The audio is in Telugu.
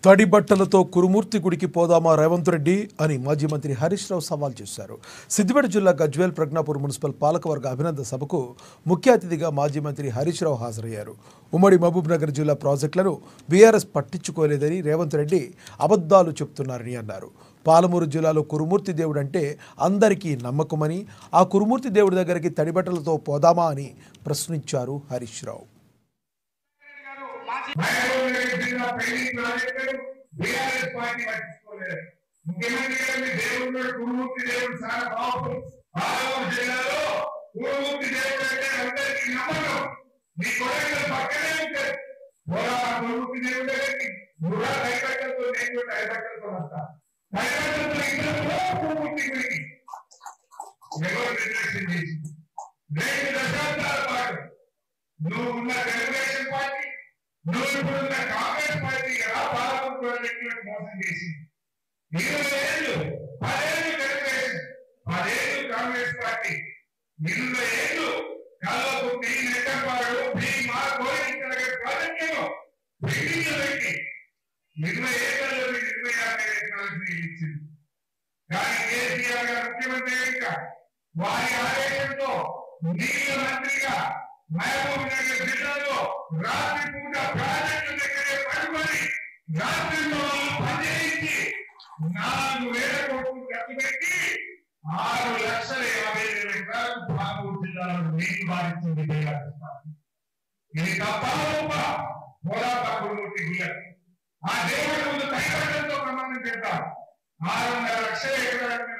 తడి బట్టలతో కురుమూర్తి గుడికి పోదామా రేవంత్ రెడ్డి అని మాజీ మంత్రి హరీష్ రావు సవాల్ చేశారు. సిద్దిపేట జిల్లా గజ్వేల్ ప్రజ్ఞాపూర్ మున్సిపల్ పాలకవర్గ అభినందన సభకు ముఖ్య అతిథిగా మాజీ మంత్రి హరీష్ రావు హాజరయ్యారు. ఉమ్మడి మహబూబ్ నగర్ జిల్లా ప్రాజెక్టులను బీఆర్ఎస్ పట్టించుకోలేదని రేవంత్ రెడ్డి అబద్ధాలు చెప్తున్నారని అన్నారు. పాలమూరు జిల్లాలో కురుమూర్తి దేవుడు అంటే అందరికీ నమ్మకమని, ఆ కురుమూర్తి దేవుడి దగ్గరికి తడి బట్టలతో పోదామా అని ప్రశ్నించారు హరీష్ రావు. కాంగ్రెస్ పార్టీ మోసం చేసింది. 20 ఏళ్ళు 10 ఏళ్ళు తెలుగుదేశం, 10 ఏళ్ళు కాంగ్రెస్ పార్టీ, 20 ఏళ్ళు కల్వకుర్తి, నెట్టపాడు, భీమా, కోరికల ప్రాజెక్టులను బిల్డింగ్లు పెట్టి 20 ఏళ్లలో 26 ఎకరాలకు ఇచ్చింది. కానీ కేసీఆర్ గారు ముఖ్యమంత్రి అయ్యాక వారి ఆదేశంతో నీళ్ల మంత్రిగా మహబూబ్ నగర్ జిల్లాలో రాత్రి పూట ప్రాజెక్టు దగ్గరే పడుకొని రాత్రిలో పనిచేయించి 4,000 కోట్లు ఖర్చు పెట్టి 6,50,000 ఎకరాలకు పాలమూరు జిల్లాలో నీళ్లు బాధించింది బీఆర్ఎస్ పార్టీ. ఇది తప్ప పోరాట కురుమూర్తి గుళ్ళకు ఆ దేవుడి ముందు కైవడంతో ప్రమాణం చేద్దాం. 6,500,000 ఎకరాల